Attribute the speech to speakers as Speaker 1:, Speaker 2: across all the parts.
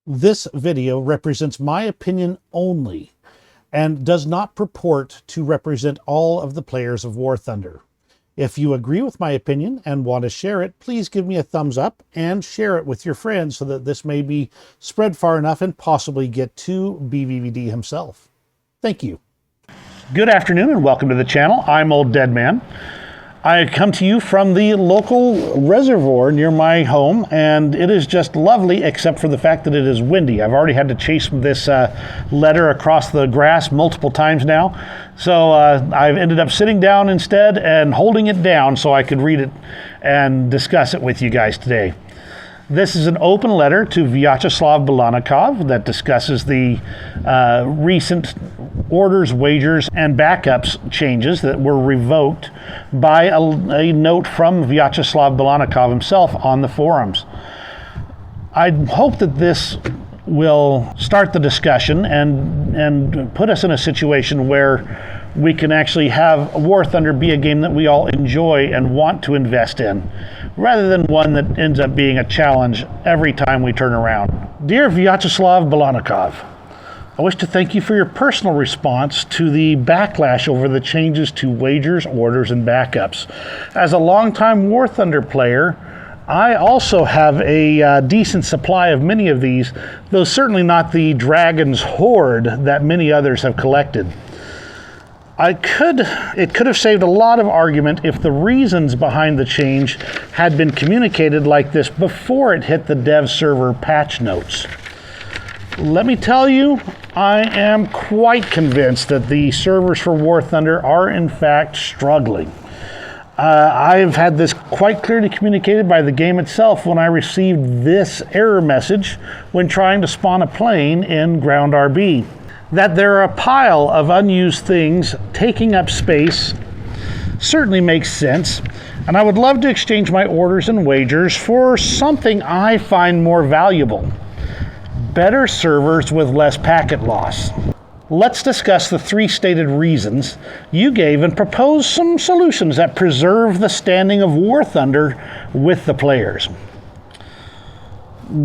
Speaker 1: This video represents my opinion only and does not purport to represent all of the players of War Thunder. If you agree with my opinion and want to share it, please give me a thumbs up and share it with your friends so that this may be spread far enough and possibly get to BVVD himself. Thank you. Good afternoon and welcome to the channel. I'm Old Dead Man. I come to you from the local reservoir near my home, and it is just lovely except for the fact that it is windy. I've already had to chase this letter across the grass multiple times now, so I've ended up sitting down instead and holding it down so I could read it and discuss it with you guys today. This is an open letter to Vyacheslav Bulannikov that discusses the recent orders, wagers, and backups changes that were revoked by a note from Vyacheslav Bulannikov himself on the forums. I hope that this will start the discussion and put us in a situation where we can actually have War Thunder be a game that we all enjoy and want to invest in, rather than one that ends up being a challenge every time we turn around. Dear Vyacheslav Bulannikov, I wish to thank you for your personal response to the backlash over the changes to wagers, orders, and backups. As a longtime War Thunder player, I also have a decent supply of many of these, though certainly not the Dragon's Horde that many others have collected. It could have saved a lot of argument if the reasons behind the change had been communicated like this before it hit the dev server patch notes. Let me tell you, I am quite convinced that the servers for War Thunder are in fact struggling. I've had this quite clearly communicated by the game itself when I received this error message when trying to spawn a plane in Ground RB. That there are a pile of unused things taking up space certainly makes sense, and I would love to exchange my orders and wagers for something I find more valuable. Better servers with less packet loss. Let's discuss the three stated reasons you gave and propose some solutions that preserve the standing of War Thunder with the players.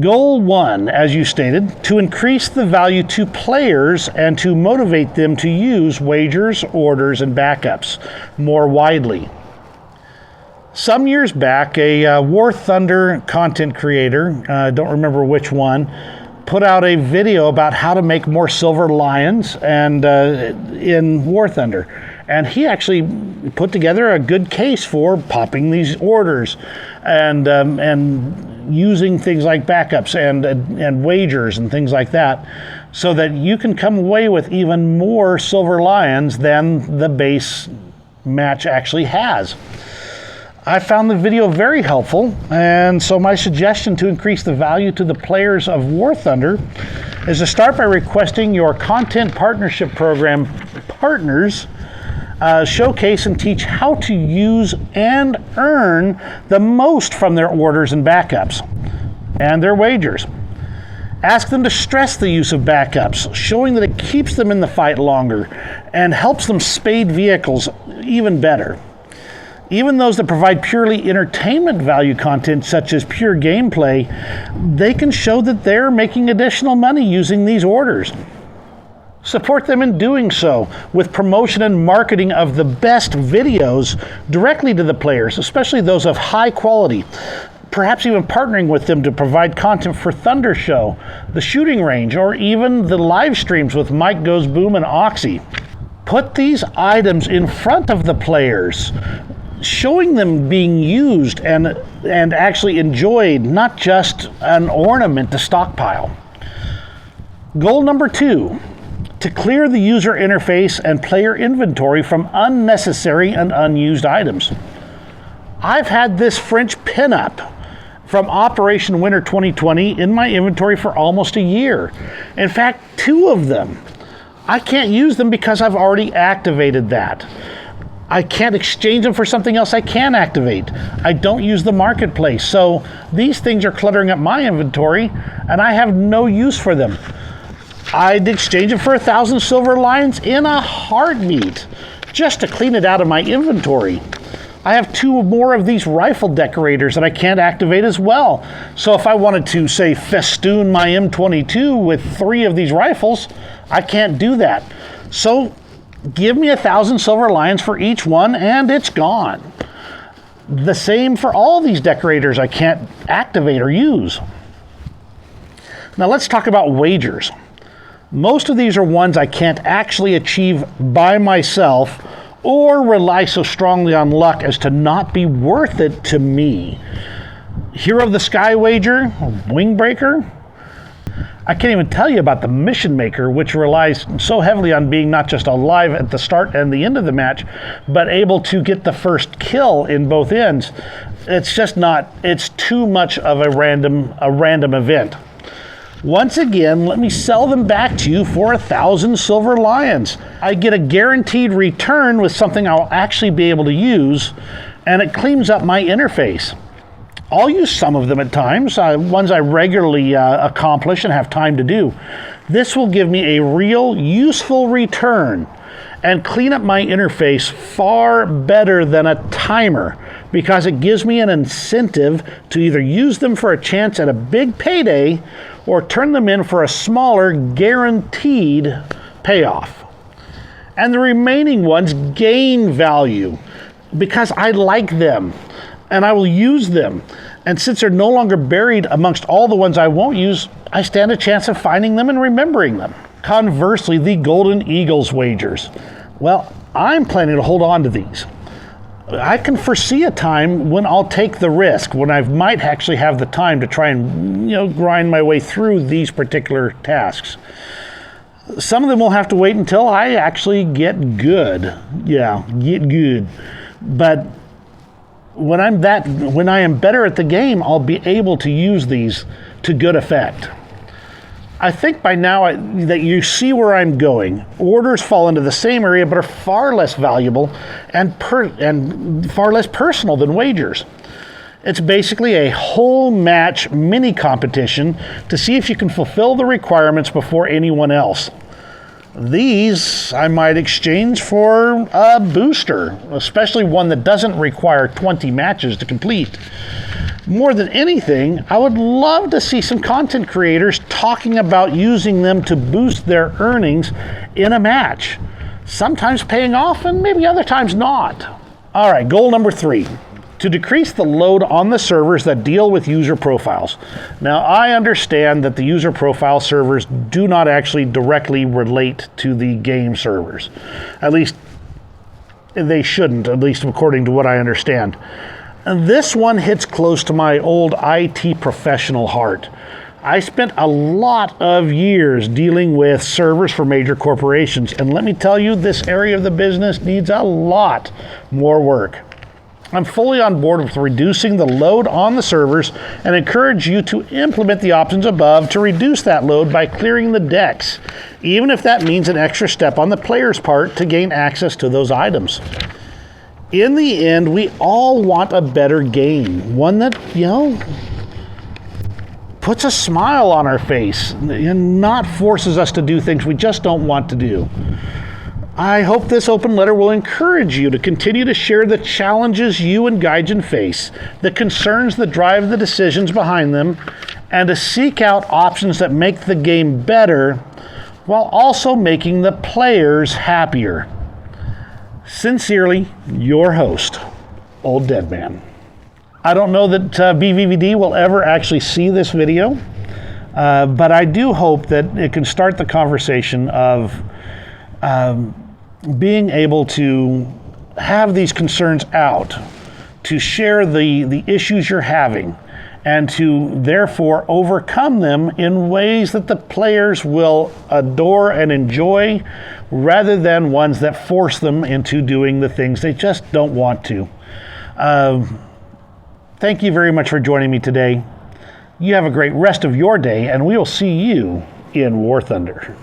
Speaker 1: Goal 1, as you stated, to increase the value to players and to motivate them to use wagers, orders, and backups more widely. Some years back, a War Thunder content creator, I don't remember which one, put out a video about how to make more silver lions and in War Thunder. And he actually put together a good case for popping these orders and using things like backups and wagers and things like that, so that you can come away with even more silver lions than the base match actually has. I found the video very helpful, and so my suggestion to increase the value to the players of War Thunder is to start by requesting your content partnership program partners showcase and teach how to use and earn the most from their orders and backups and their wagers. Ask them to stress the use of backups, showing that it keeps them in the fight longer and helps them spade vehicles even better. Even those that provide purely entertainment value content, such as pure gameplay, they can show that they're making additional money using these orders. Support them in doing so with promotion and marketing of the best videos directly to the players, especially those of high quality. Perhaps even partnering with them to provide content for Thunder Show, the shooting range, or even the live streams with Mike Goes Boom and Oxy. Put these items in front of the players, showing them being used and actually enjoyed, not just an ornament to stockpile. Goal number 2, to clear the user interface and player inventory from unnecessary and unused items. I've had this French pinup from Operation Winter 2020 in my inventory for almost a year. In fact, 2 of them. I can't use them because I've already activated that. I can't exchange them for something else I can activate. I don't use the marketplace, so these things are cluttering up my inventory and I have no use for them. I'd exchange it for 1,000 silver lions in a heartbeat, just to clean it out of my inventory. I have 2 more of these rifle decorators that I can't activate as well. So if I wanted to, say, festoon my M22 with 3 of these rifles, I can't do that. So give me 1,000 silver lions for each one, and it's gone. The same for all these decorators I can't activate or use. Now let's talk about wagers. Most of these are ones I can't actually achieve by myself or rely so strongly on luck as to not be worth it to me. Hero of the Sky wager, Wingbreaker. I can't even tell you about the Mission Maker, which relies so heavily on being not just alive at the start and the end of the match, but able to get the first kill in both ends. It's just not, it's too much of a random event. Once again, let me sell them back to you for 1,000 silver lions. I get a guaranteed return with something I'll actually be able to use, and it cleans up my interface. I'll use some of them at times, ones I regularly accomplish and have time to do. This will give me a real useful return and clean up my interface far better than a timer, because it gives me an incentive to either use them for a chance at a big payday or turn them in for a smaller guaranteed payoff. And the remaining ones gain value because I like them and I will use them. And since they're no longer buried amongst all the ones I won't use, I stand a chance of finding them and remembering them. Conversely, the Golden Eagles wagers. Well, I'm planning to hold on to these. I can foresee a time when I'll take the risk, when I might actually have the time to try and, grind my way through these particular tasks. Some of them will have to wait until I actually get good. Yeah, get good. But when I am better at the game, I'll be able to use these to good effect. I think by now that you see where I'm going. Orders fall into the same area but are far less valuable and far less personal than wagers. It's basically a whole match mini competition to see if you can fulfill the requirements before anyone else. These I might exchange for a booster, especially one that doesn't require 20 matches to complete. More than anything, I would love to see some content creators talking about using them to boost their earnings in a match. Sometimes paying off and maybe other times not. All right, goal number 3. To decrease the load on the servers that deal with user profiles. Now, I understand that the user profile servers do not actually directly relate to the game servers. At least, they shouldn't, at least according to what I understand. And this one hits close to my old IT professional heart. I spent a lot of years dealing with servers for major corporations, and let me tell you, this area of the business needs a lot more work. I'm fully on board with reducing the load on the servers and encourage you to implement the options above to reduce that load by clearing the decks, even if that means an extra step on the player's part to gain access to those items. In the end, we all want a better game, one that, puts a smile on our face and not forces us to do things we just don't want to do. I hope this open letter will encourage you to continue to share the challenges you and Gaijin face, the concerns that drive the decisions behind them, and to seek out options that make the game better while also making the players happier. Sincerely, your host, Old Dead Man. I don't know that BVVD will ever actually see this video, but I do hope that it can start the conversation of being able to have these concerns out, to share the issues you're having, and to therefore overcome them in ways that the players will adore and enjoy, rather than ones that force them into doing the things they just don't want to. Thank you very much for joining me today. You have a great rest of your day, and we will see you in War Thunder.